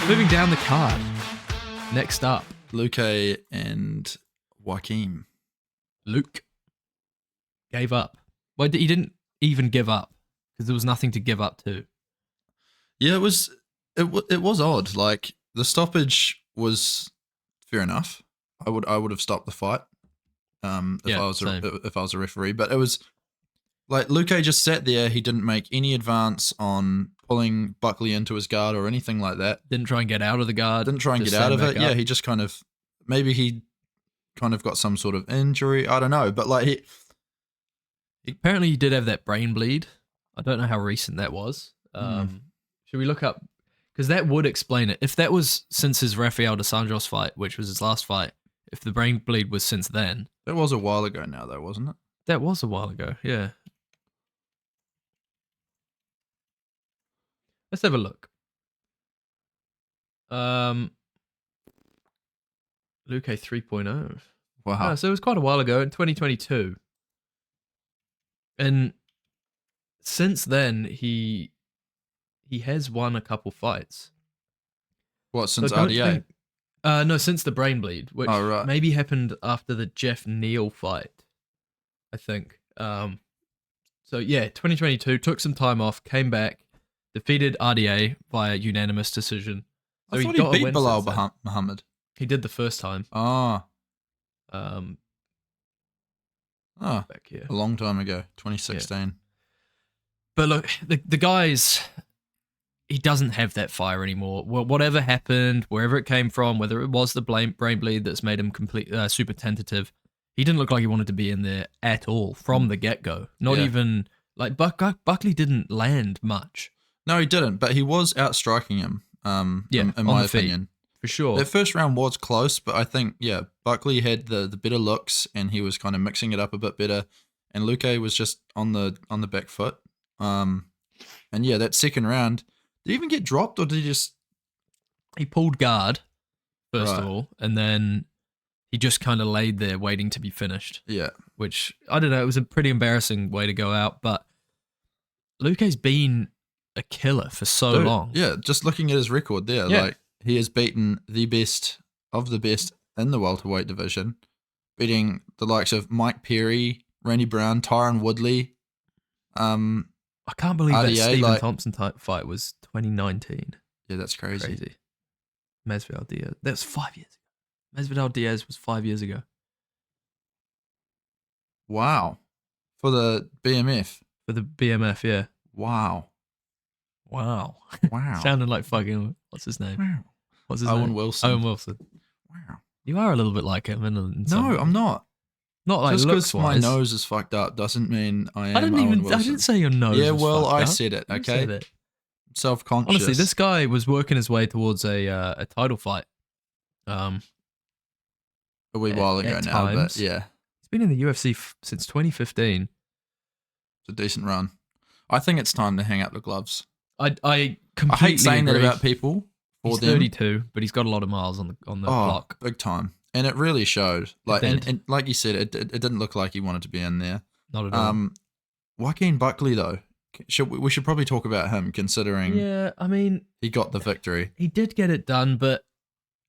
Moving down the card. Next up, Luke and Joaquim. Luke gave up. Well, he didn't even give up because there was nothing to give up to. Yeah, it was odd. Like the stoppage was fair enough. I would have stopped the fight if I was a referee, but it was like Luke just sat there. He didn't make any advance on pulling Buckley into his guard or anything like that. Didn't try and get out of the guard. Didn't try and get out of it. Yeah, he just maybe he got some sort of injury. I don't know, but like he apparently he did have that brain bleed. I don't know how recent that was. Should we look up? Because that would explain it. If that was since his Rafael dos Anjos fight, which was his last fight, if the brain bleed was since then. That was a while ago now, though, wasn't it? That was a while ago, yeah. Let's have a look. Luke 3.0. Wow. Oh, so it was quite a while ago in 2022. And since then, he has won a couple fights. What, since RDA? No, since the brain bleed, which maybe happened after the Jeff Neal fight, I think. So yeah, 2022, took some time off, came back, defeated RDA via unanimous decision. So I thought he beat Bilal Muhammad. He did the first time. Back here. A long time ago, 2016. Yeah. But look, the guys, he doesn't have that fire anymore. Well, whatever happened, wherever it came from, whether it was the brain bleed that's made him super tentative, he didn't look like he wanted to be in there at all from the get-go. Not even, like, Buckley didn't land much. No, he didn't, but he was outstriking him, in my opinion. For sure. That first round was close, but I think, Buckley had the better looks, and he was kind of mixing it up a bit better, and Luke was just on the back foot. And that second round, did he even get dropped, or did he just... He pulled guard, first of all, and then he just kind of laid there waiting to be finished. Yeah. Which, I don't know, it was a pretty embarrassing way to go out, but Luke's been a killer for so long. Yeah, just looking at his record there, like, he has beaten the best of the best in the welterweight division, beating the likes of Mike Perry, Randy Brown, Tyron Woodley. I can't believe RDA, that Stephen Thompson type fight was 2019. Yeah, that's crazy. Masvidal Diaz. That's 5 years ago. Masvidal Diaz was 5 years ago. Wow. For the BMF. For the BMF, yeah. Wow. Sounded like fucking, what's his name? Wow. What's his name? Owen Wilson. Wow. You are a little bit like him. No, I'm not. Not like just because my nose is fucked up doesn't mean I am. Owen Wilson. I didn't say your nose. Yeah, was well, fucked I up. said it. You Okay, said it. Self-conscious. Honestly, this guy was working his way towards a title fight. A wee while ago now, but yeah, he's been in the UFC since 2015. It's a decent run. I think it's time to hang up the gloves. I completely hate saying agree. that about people. He's 32, but he's got a lot of miles on the clock. Big time. And it really showed. Like and like you said, it didn't look like he wanted to be in there. Not at all. Joaquim Buckley though, we should probably talk about him considering. Yeah, I mean, he got the victory. He did get it done, but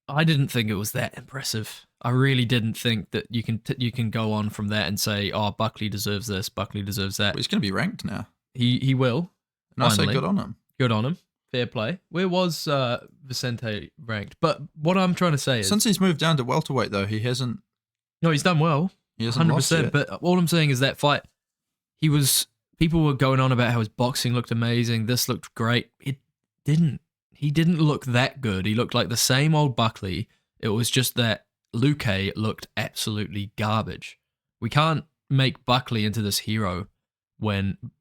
I didn't think it was that impressive. I really didn't think that you can go on from that and say, oh, Buckley deserves this, Buckley deserves that. Well, he's going to be ranked now. He will. And I say good on him. Good on him. Fair play. Where was Vicente ranked? But what I'm trying to say is... Since he's moved down to welterweight, though, he hasn't... No, he's done well. He hasn't 100%. Lost yet. But all I'm saying is that fight, people were going on about how his boxing looked amazing, this looked great. It didn't. He didn't look that good. He looked like the same old Buckley. It was just that Luke looked absolutely garbage. We can't make Buckley into this hero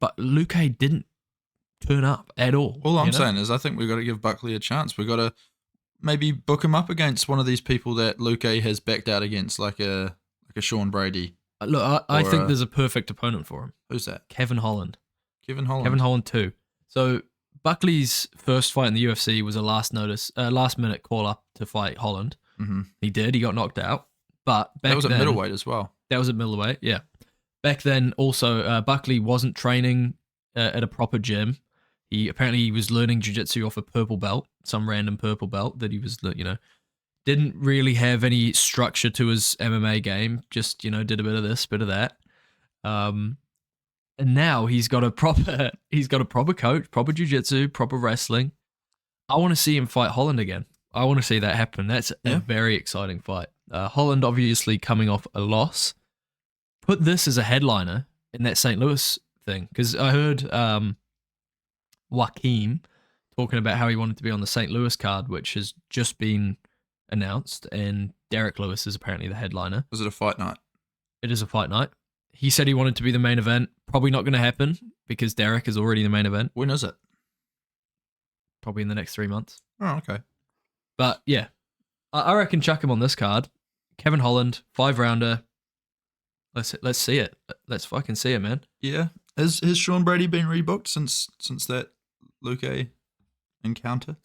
but Luke didn't turn up at all. All I'm saying is I think we've got to give Buckley a chance. We've got to maybe book him up against one of these people that Luke has backed out against, like a Sean Brady. Look, I think there's a perfect opponent for him. Who's that? Kevin Holland. Kevin Holland 2. So Buckley's first fight in the UFC was a last minute call up to fight Holland. Mm-hmm. He did. He got knocked out. But that was at middleweight as well. That was at middleweight, yeah. Back then, also, Buckley wasn't training at a proper gym. He apparently was learning jiu-jitsu off a purple belt, some random purple belt that he was, didn't really have any structure to his MMA game. Just, did a bit of this, bit of that. And now he's got a proper coach, proper jiu-jitsu, proper wrestling. I want to see him fight Holland again. I want to see that happen. That's a very exciting fight. Holland obviously coming off a loss. Put this as a headliner in that St. Louis thing, because I heard Joaquim talking about how he wanted to be on the St. Louis card, which has just been announced, and Derek Lewis is apparently the headliner. Was it a fight night? It is a fight night. He said he wanted to be the main event. Probably not going to happen because Derek is already the main event. When is it? Probably in the next 3 months. Oh, okay. But yeah, I reckon chuck him on this card. Kevin Holland, 5-rounder. Let's see it. Let's fucking see it, man. Yeah. Has Sean Brady been rebooked since that Luque encounter?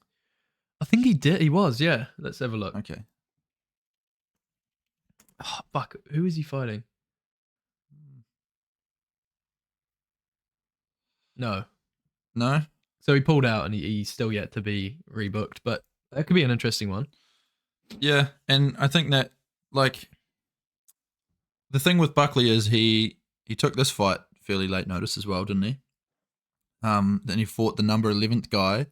I think he did. He was, yeah. Let's have a look. Okay. Oh, fuck. Who is he fighting? No. No? So he pulled out and he's still yet to be rebooked, but that could be an interesting one. Yeah, and I think that, like, the thing with Buckley is he took this fight fairly late notice as well, didn't he? Then he fought the number 11th guy.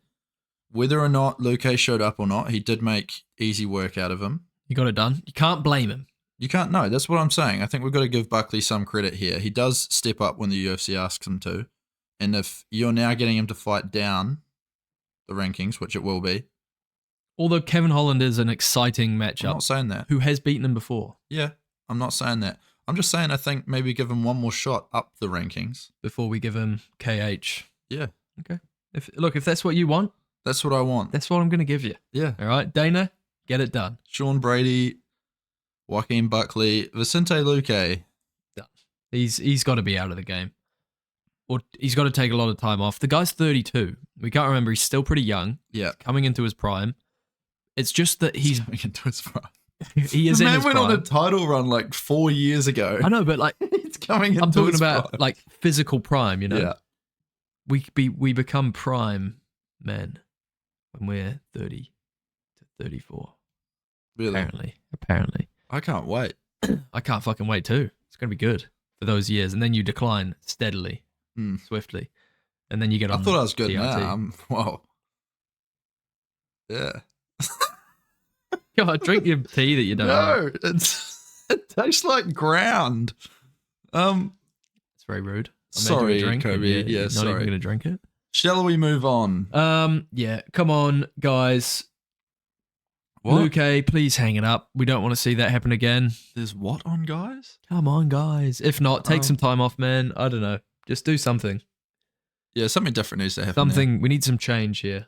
Whether or not Luque showed up or not, he did make easy work out of him. He got it done. You can't blame him. You can't, no, that's what I'm saying. I think we've got to give Buckley some credit here. He does step up when the UFC asks him to. And if you're now getting him to fight down the rankings, which it will be. Although Kevin Holland is an exciting matchup. I'm not saying that. Who has beaten him before. Yeah, I'm not saying that. I'm just saying I think maybe give him one more shot up the rankings. Before we give him KH. Yeah. Okay. If that's what you want. That's what I want. That's what I'm going to give you. Yeah. All right, Dana, get it done. Sean Brady, Joaquin Buckley, Vicente Luque. Done. He's got to be out of the game. Or he's got to take a lot of time off. The guy's 32. We can't remember. He's still pretty young. Yeah. Coming into his prime. It's just that he's coming into his prime. He is in his prime. The man went on a title run like 4 years ago. I know, but like it's coming into I'm talking his about prime. like physical prime, Yeah. We become prime men when we're 30 to 34. Really? Apparently. I can't wait. I can't fucking wait too. It's going to be good for those years. And then you decline steadily, swiftly. And then you get on I thought I was good TRT. now. Wow. Yeah. Come on, drink your tea that you don't know. No, it tastes like ground. It's very rude. I made Sorry, you a drink Kobe. and you're not sorry. even going to drink it. Shall we move on? Yeah, come on, guys. What? Luque, please hang it up. We don't want to see that happen again. There's what on, guys? Come on, guys. If not, take some time off, man. I don't know. Just do something. Yeah, something different needs to happen. Something. We need some change here.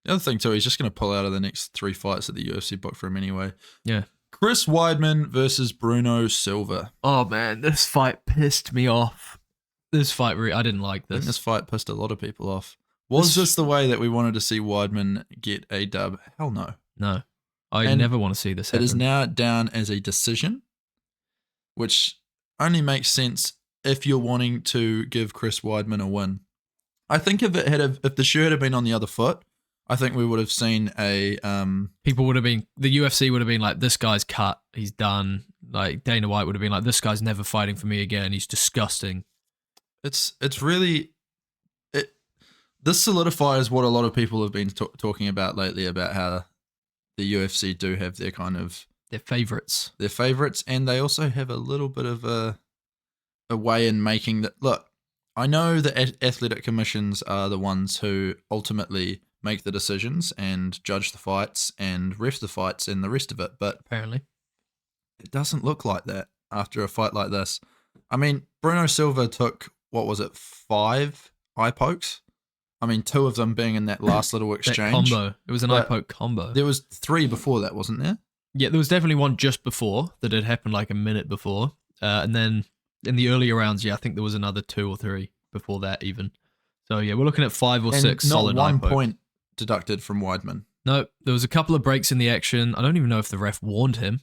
The other thing, too, he's just going to pull out of the next 3 fights that the UFC booked for him anyway. Yeah. Chris Weidman versus Bruno Silva. Oh, man. This fight pissed me off. This fight, I didn't like I think this. this fight pissed a lot of people off. Was this the way that we wanted to see Weidman get a dub? Hell no. No. I never want to see this happen. It is now down as a decision, which only makes sense if you're wanting to give Chris Weidman a win. I think if the shoe had been on the other foot, I think we would have seen the UFC would have been like, this guy's cut, he's done. Like Dana White would have been like, this guy's never fighting for me again, he's disgusting. It's really, this solidifies what a lot of people have been talking about lately about how the UFC do have their kind of their favorites, and they also have a little bit of a way in making that. Look, I know the athletic commissions are the ones who ultimately make the decisions and judge the fights and ref the fights and the rest of it, but apparently it doesn't look like that after a fight like this. I mean, Bruno Silva took, what was it, 5 eye pokes? I mean, 2 of them being in that last little exchange. That combo. It was an eye poke combo. There was 3 before that, wasn't there? Yeah, there was definitely one just before that had happened like a minute before. And then in the earlier rounds, I think there was another 2 or 3 before that even. So yeah, we're looking at 5 or 6 solid eye pokes. Not 1 point deducted from Weidman. No, there was a couple of breaks in the action. I don't even know if the ref warned him.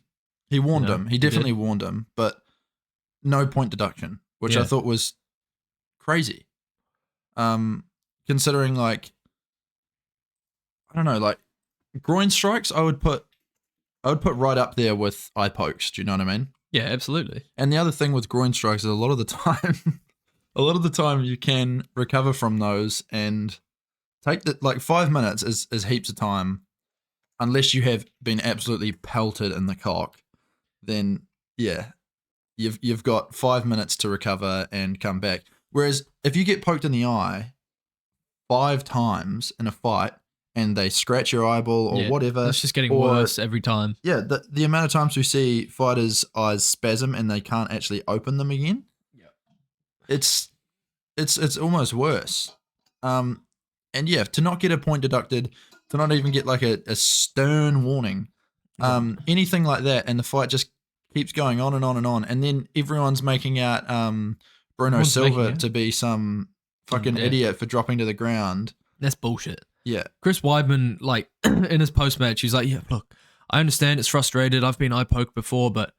He warned him. He definitely warned him, but no point deduction, which I thought was crazy. Because considering like I don't know, like groin strikes, I would put right up there with eye pokes. Do you know what I mean? Yeah, absolutely. And the other thing with groin strikes is a lot of the time you can recover from those and take the like 5 minutes is heaps of time, unless you have been absolutely pelted in the cock. Then yeah, you've got 5 minutes to recover and come back. Whereas if you get poked in the eye 5 times in a fight and they scratch your eyeball or whatever, it's just getting worse every time. Yeah, the amount of times we see fighters' eyes spasm and they can't actually open them again. Yeah, it's almost worse. And yeah, to not get a point deducted, to not even get like a stern warning, anything like that, and the fight just keeps going on and on and on, and then everyone's making out Bruno Silva to be some fucking idiot for dropping to the ground. That's bullshit. Yeah. Chris Weidman, like, in his post-match, he's like, yeah, look, I understand it's frustrated. I've been eye poked before, but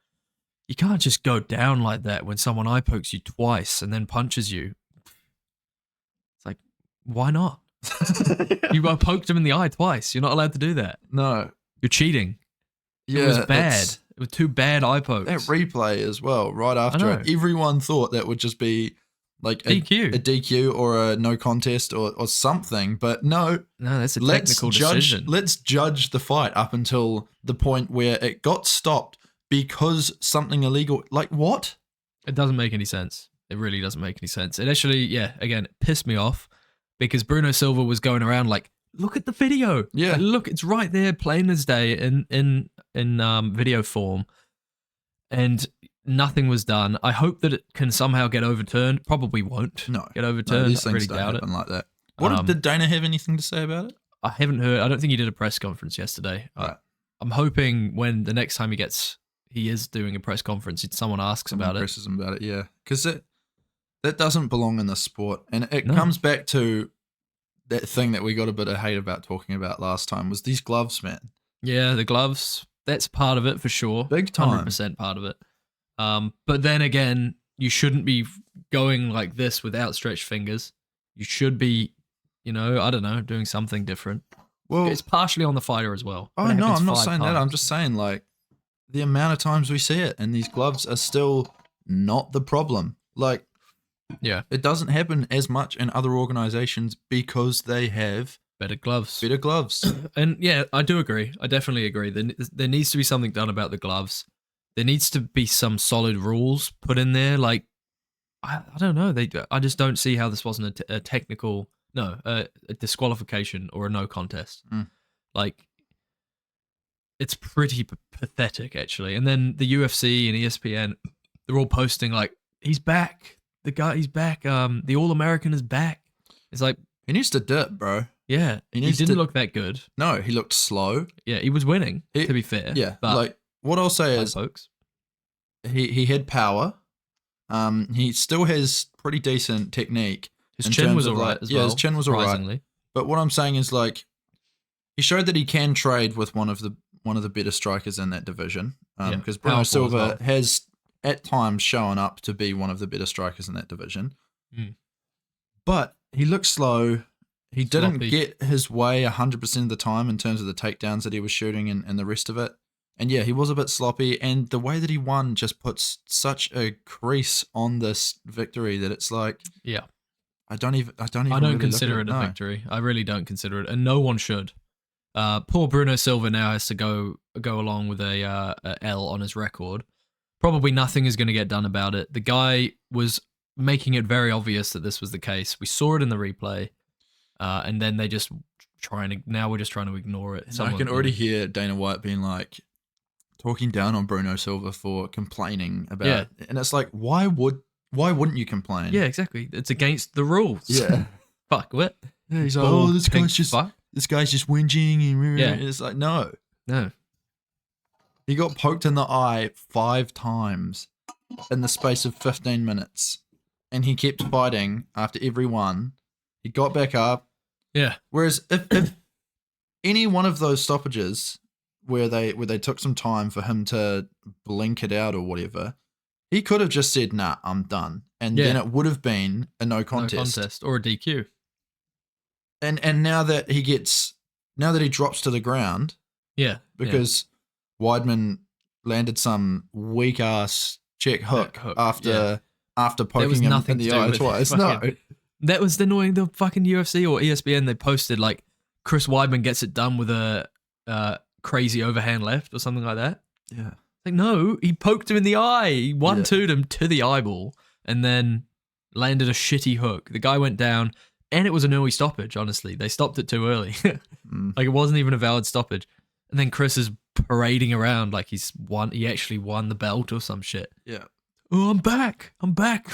you can't just go down like that when someone eye pokes you twice and then punches you. It's like, why not? You poked him in the eye twice. You're not allowed to do that. No. You're cheating. Yeah, it was bad. It was 2 bad eye pokes. That replay as well, right after it, everyone thought that would just be like a DQ or a no contest or something, but no, that's a technical decision. Let's judge the fight up until the point where it got stopped because something illegal. Like what? It doesn't make any sense. It really doesn't make any sense. It actually, again, it pissed me off because Bruno Silva was going around like, look at the video. Yeah, like, look, it's right there, plain as day in video form, and nothing was done. I hope that it can somehow get overturned. Probably won't. Get overturned. These things I really don't doubt happen it. like that. What did Dana have anything to say about it? I haven't heard. I don't think he did a press conference yesterday. Right. I'm hoping when the next time he is doing a press conference, someone asks about it. Presses him about it, yeah, because that doesn't belong in the sport, and it comes back to that thing that we got a bit of hate about talking about last time was these gloves, man. Yeah, the gloves. That's part of it for sure. Big time. 100% part of it. But then again, you shouldn't be going like this with outstretched fingers. You should be, I don't know, doing something different. Well, it's partially on the fighter as well. Oh, no, I'm not saying that. I'm just saying, like, the amount of times we see it, and these gloves are still not the problem. Like, yeah, it doesn't happen as much in other organizations because they have better gloves. And yeah, I do agree. I definitely agree. There needs to be something done about the gloves. There needs to be some solid rules put in there. Like, I don't know. I just don't see how this wasn't a disqualification or a no contest. Like, it's pretty pathetic, actually. And then the UFC and ESPN, they're all posting like, he's back. He's back. The All-American is back. It's like, he needs to dip, bro. Yeah, he didn't look that good. No, he looked slow. Yeah, he was winning, to be fair. Yeah, but like, what I'll say is, folks, he had power. He still has pretty decent technique. His chin was alright as well. Yeah, his chin was alright. But what I'm saying is, like, he showed that he can trade with one of the better strikers in that division. Because Bruno Silva has at times shown up to be one of the better strikers in that division. But he looked slow. He didn't get his way 100% of the time in terms of the takedowns that he was shooting and the rest of it. And yeah, he was a bit sloppy. And the way that he won just puts such a crease on this victory that it's like, yeah, I don't really consider it a victory. I really don't consider it, and no one should. Poor Bruno Silva now has to go along with a L on his record. Probably nothing is going to get done about it. The guy was making it very obvious that this was the case. We saw it in the replay. And then we're just trying to ignore it. I can already hear Dana White being like, talking down on Bruno Silva for complaining about it. And it's like, why wouldn't you complain? Yeah, exactly. It's against the rules. Yeah. Fuck, what? Yeah, he's like, this guy's just whinging. Yeah. And it's like, no. He got poked in the eye 5 times in the space of 15 minutes. And he kept fighting after every one. He got back up. Yeah. Whereas if any one of those stoppages where they took some time for him to blink it out or whatever, he could have just said, nah, I'm done. And then it would have been a no contest. Or a DQ. And now that he drops to the ground Yeah. because Weidman landed some weak ass check hook, after poking him in the eye twice. No. That was annoying. The fucking UFC or ESPN, they posted like Chris Weidman gets it done with a crazy overhand left or something like that. Yeah. Like, no, he poked him in the eye. He 1-2'd him to the eyeball and then landed a shitty hook. The guy went down, and it was an early stoppage, honestly. They stopped it too early. Like, it wasn't even a valid stoppage. And then Chris is parading around like he actually won the belt or some shit. Yeah. Oh, I'm back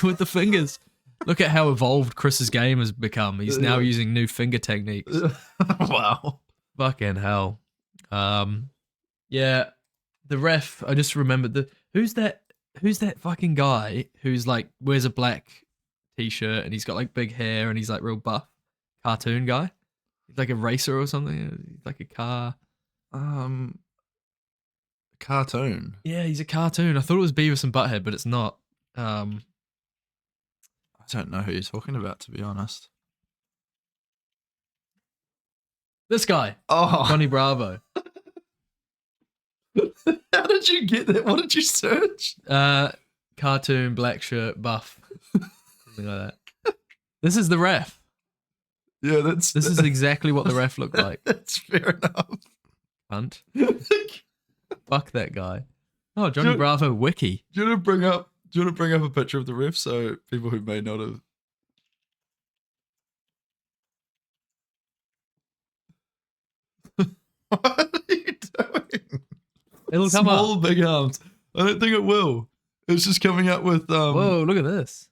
with the fingers. Look at how evolved Chris's game has become. He's now using new finger techniques. Wow. Fucking hell. Yeah. The ref, I just remembered who's that fucking guy who's like wears a black t-shirt and he's got like big hair and he's like real buff cartoon guy? He's like a racer or something. He's like a car. Cartoon. Yeah, he's a cartoon. I thought it was Beavis and Butthead, but it's not. I don't know who you're talking about, to be honest. This guy. Oh, Johnny Bravo. How did you get that? What did you search? Cartoon, black shirt, buff. Something like that. This is the ref. Yeah, this is exactly what the ref looked like. That's fair enough. Cunt. Fuck that guy. Oh, Johnny Bravo wiki. Do you want to bring up a picture of the ref so people who may not have? What are you doing? It'll come up. Small, big arms. I don't think it will. It's just coming up with. Whoa! Look at this.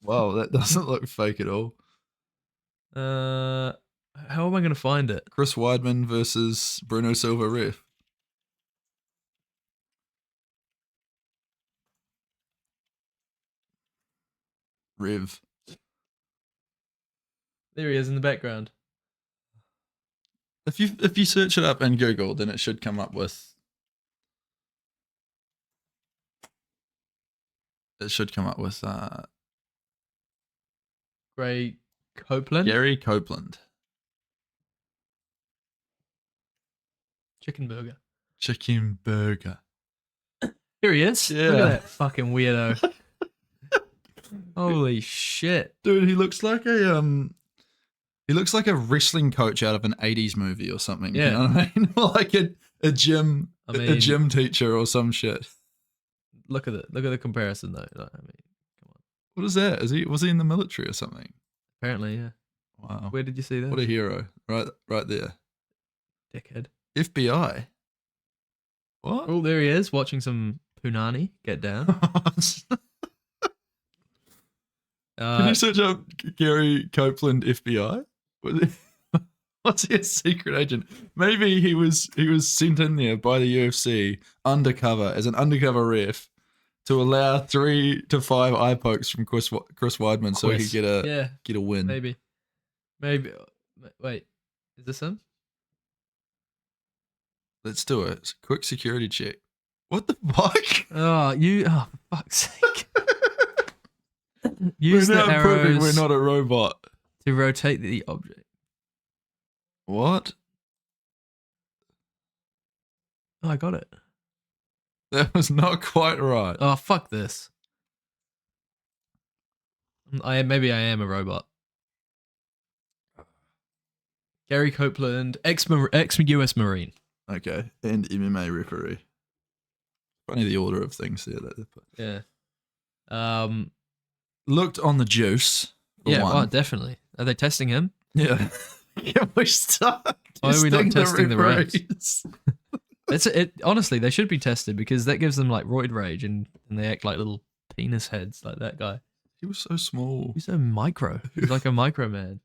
Wow, that doesn't look fake at all. How am I going to find it? Chris Weidman versus Bruno Silva ref. Rev. There he is in the background. If you search it up in Google, then it should come up with. It should come up with Gary Copeland. Gary Copeland. Chicken burger. Chicken burger. Here he is. Yeah. Look at that fucking weirdo. Holy shit. Dude, he looks like a wrestling coach out of an 80s movie or something. Yeah. You know what I mean? Like a gym teacher or some shit. Look at it. Look at the comparison though. Come on. What is that? Was he in the military or something? Apparently, yeah. Wow. Where did you see that? What a hero. Right there. Dickhead. FBI. What? Oh, there he is, watching some punani get down. Can you search up Gary Copeland FBI? What's he, a secret agent? Maybe he was sent in there by the UFC undercover as an undercover ref to allow 3 to 5 eye pokes from Chris Weidman so he could get a win. Maybe. Wait, is this him? Let's do it. Quick security check. What the fuck? Oh, for fuck's sake. Use we're the now proving arrows we're not a robot. to rotate the object. What? Oh, I got it. That was not quite right. Oh, fuck this. Maybe I am a robot. Gary Copeland, ex-US Marine. Okay, and MMA referee. Funny the order of things there. Yeah. Looked on the juice. Yeah, well, definitely. Are they testing him? Yeah. Can we start? Why are we not testing the referees? Honestly, they should be tested because that gives them like roid rage and they act like little penis heads like that guy. He was so small. He's so micro. He's like a micro man.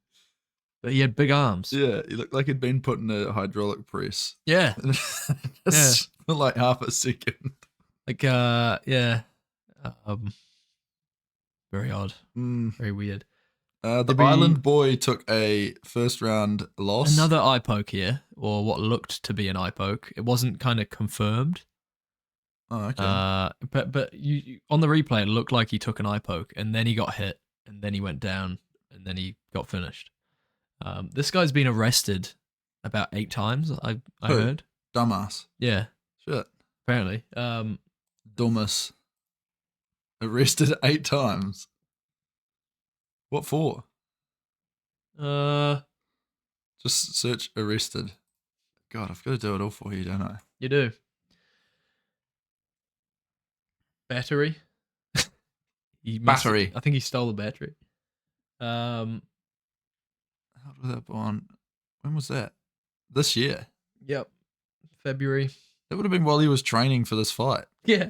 But he had big arms. Yeah, he looked like he'd been put in a hydraulic press. Yeah. Just for like half a second. Like, yeah. Very odd. Very weird. The Island Boy took a first round loss. Another eye poke here, or what looked to be an eye poke. It wasn't kind of confirmed. Oh, okay. But you on the replay, it looked like he took an eye poke, and then he got hit, and then he went down, and then he got finished. This guy's been arrested about 8 times. I Who? heard. Dumbass. Yeah, Shit. apparently. Dumbass. Arrested 8 times. What for? Just search arrested. God, I've got to do it all for you, don't I? You do. Battery. Battery. I think he stole the battery. How did that on? When was that? This year. Yep. February. That would have been while he was training for this fight. Yeah.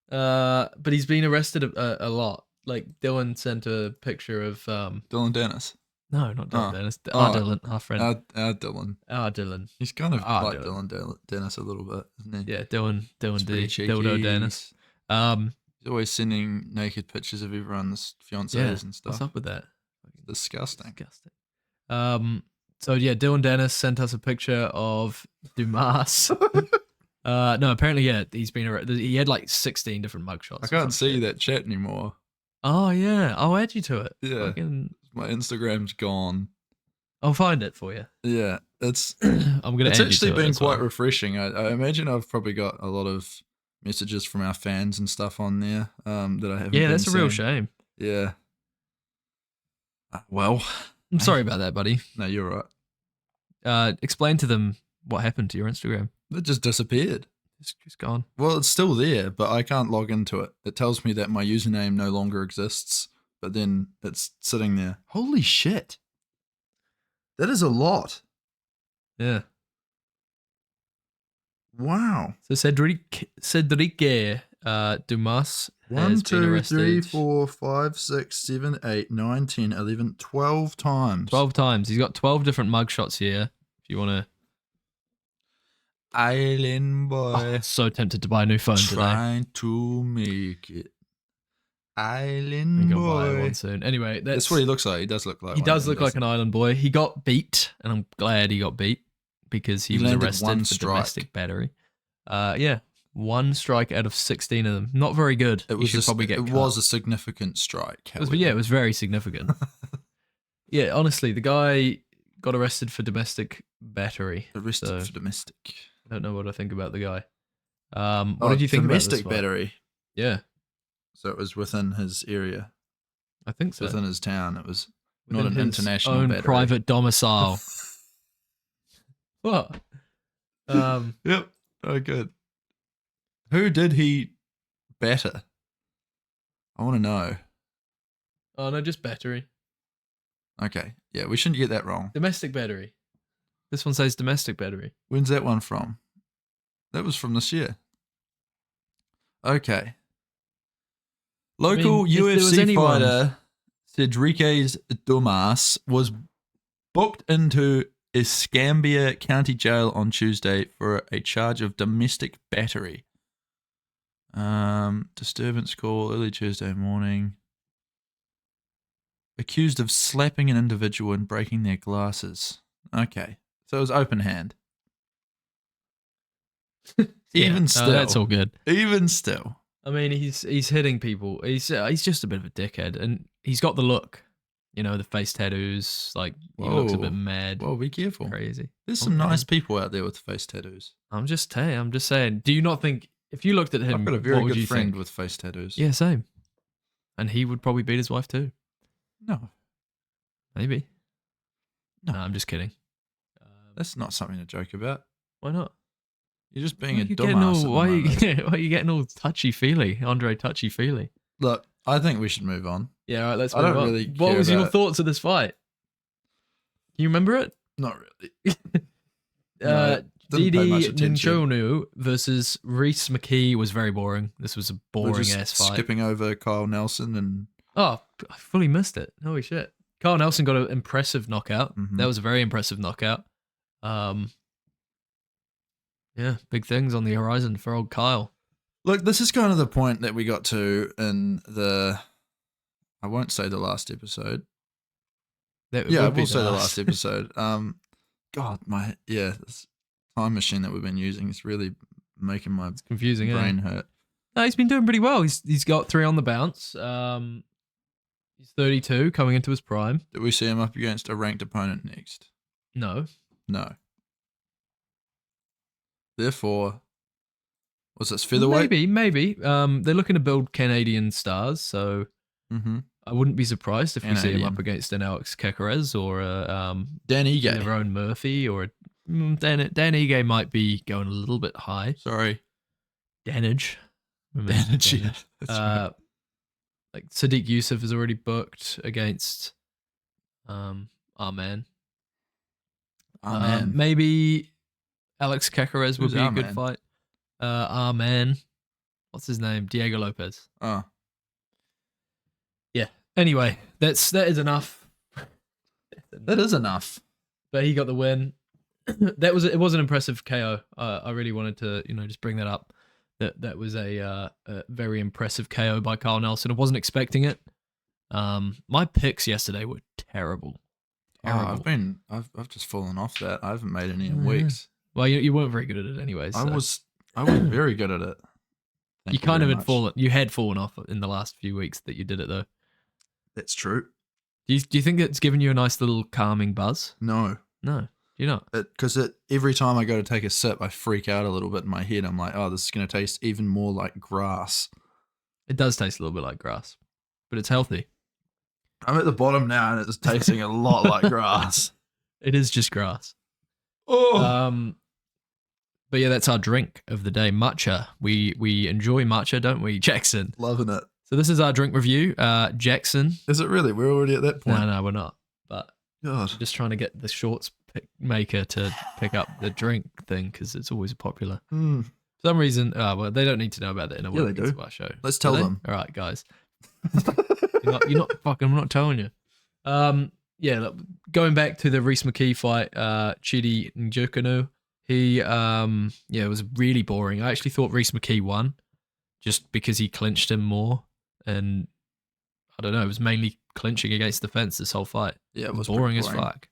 But he's been arrested a lot. Like Dylan sent a picture of Dylan Dennis. No, not Dylan Oh. Dennis. Oh. Our Dylan, our friend. Our Dylan. Our Dylan. He's kind of Our like Dylan Dennis a little bit, isn't he? Yeah, Dylan It's pretty D. cheeky. Dildo Dennis. He's always sending naked pictures of everyone's fiancés Yeah, and stuff. what's up with that? Disgusting. So yeah, Dylan Dennis sent us a picture of Dumas. No, apparently, yeah, he's been arrested. He had like 16 different mugshots. I can't see that chat anymore. Oh yeah, I'll add you to it. Yeah. Fucking... My Instagram's gone. I'll find it for you. Yeah, it's I'm gonna. it's add actually you to it been as quite well. refreshing. I imagine I've probably got a lot of messages from our fans and stuff on there that I haven't. Yeah, been that's a real seeing. shame. Yeah. Well, I'm sorry about that, buddy. no, you're right. Explain to them what happened to your Instagram. It just disappeared. It's just gone. Well, it's still there, but I can't log into it. It tells me that my username no longer exists, but then it's sitting there. Holy shit. That is a lot. Yeah. Wow. So Cedric Dumas 1, has been 2, 3, arrested 4, 5, 6, 7, 8, 9, 10, 11, 12 times. 12 times. He's got 12 different mugshots here. If you want to. Island boy. So tempted to buy a new phone today. Trying to make it. Island I'm gonna buy boy. one soon. Anyway, That's what he looks like. He does look like he one, does look like doesn't an island boy. He got beat, and I'm glad he got beat because he was landed arrested one for strike. domestic battery. Yeah, 1 strike out of 16 of them. Not very good. It You was should probably get it cut. was a significant strike. It was very significant. Yeah, honestly, the guy got arrested for domestic battery. Arrested so for domestic. I don't know what I think about the guy. What did you think about domestic this fight? battery? Yeah, So it was within his area, I think so. within his town. It was Within not an his international own battery. private domicile. What? Yep. Oh, good. Who did he batter? I want to know. Oh no, just battery. Okay. Yeah, we shouldn't get that wrong. Domestic battery. This one says domestic battery. When's that one from? That was from this year. Okay. Local if there was UFC anyone- fighter Cedric Dumas was booked into Escambia County Jail on Tuesday for a charge of domestic battery. Disturbance call early Tuesday morning. Accused of slapping an individual and breaking their glasses. Okay. So it was open hand. Even still. that's all good. Even still. I mean, he's hitting people. He's just a bit of a dickhead, and he's got the look. You know, the face tattoos. Like he looks a bit Whoa. mad. Well, be careful. Crazy. There's some Okay. nice people out there with face tattoos. I'm just saying. Do you not think if you looked at him, I've got a what very would you good friend think? with face tattoos. Yeah, same. And he would probably beat his wife too. No, Maybe. No. No, I'm just kidding. that's not something to joke about. Why not? You're just being Why a are you getting dumbass. all- why are you getting all touchy feely, Andre? Touchy feely. Look, I think we should move on. Yeah, all right. Let's I move don't on. really What care was your about- thoughts of this fight? Can you remember it? Not really. No, didn't pay much Didi attention. Ninchonu versus Reese McKee was very boring. This was a We're boring just ass fight. skipping over Kyle Nelson and Oh, I fully missed it. Holy shit. Carl Nelson got an impressive knockout. Mhm. That was a very impressive knockout. Yeah, big things on the horizon for old Kyle. look. This is kind of the point that we got to in the. I won't say the last episode. That Yeah, I would be will say the last episode. God, this time machine that we've been using is really making my Confusing, brain yeah. hurt. No, he's been doing pretty well. He's got 3 on the bounce. He's 32, coming into his prime. Did we see him up against a ranked opponent next? No. No. Therefore, was this featherweight? Maybe. They're looking to build Canadian stars, so I wouldn't be surprised if we see him up against an Alex Caceres or a Dan Ige. Lerone Murphy or Dan Ige might be going a little bit high. Sorry. Danage. Danage. That's right. Like Sadiq Youssef is already booked against Arman. Maybe Alex Caceres would be a good fight. Arman. What's his name? Diego Lopez. Oh. Yeah. Anyway, that is enough. That is enough. But he got the win. It was an impressive KO. I really wanted to, just bring that up. That was a very impressive KO by Carl Nelson. I wasn't expecting it. My picks yesterday were terrible. I've just fallen off that. I haven't made any in weeks. Well, you weren't very good at it anyways. I was very good at it. You kind of had fallen. You had fallen off in the last few weeks that you did it though. That's true. Do you think it's given you a nice little calming buzz? No. You're not. Because every time I go to take a sip, I freak out a little bit in my head. I'm like, oh, this is going to taste even more like grass. It does taste a little bit like grass, but it's healthy. I'm at the bottom now, and it's tasting a lot like grass. It is just grass. Oh. But yeah, that's our drink of the day, matcha. We enjoy matcha, don't we, Jackson? Loving it. So this is our drink review. Jackson. Is it really? We're already at that point. No, we're not. But God, I'm just trying to get the shorts maker to pick up the drink thing because it's always popular. For some reason, well, they don't need to know about that in a way of our show. Let's tell them. All right, guys. You're not fucking. I'm not telling you. Yeah. Look, going back to the Reese McKee fight, Chidi Njokuno. He, it was really boring. I actually thought Reese McKee won, just because he clinched him more, and I don't know. It was mainly clinching against the fence this whole fight. Yeah, it was boring as fuck.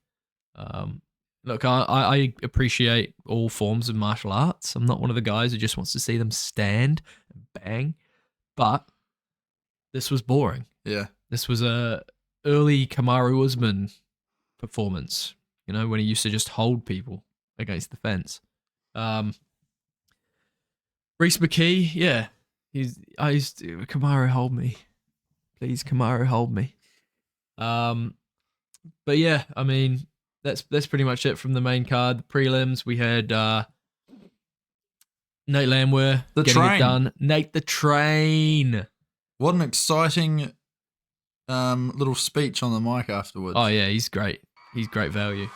Look, I appreciate all forms of martial arts. I'm not one of the guys who just wants to see them stand and bang, but this was boring. Yeah. This was a early Kamaru Usman performance, when he used to just hold people against the fence. Reese McKee, yeah. Kamaru, hold me. Please, Kamaru, hold me. But yeah, I mean, that's pretty much it from the main card. The prelims, we had Nate Landwehr getting it done. Nate the Train. What an exciting little speech on the mic afterwards. Oh yeah, he's great. He's great value.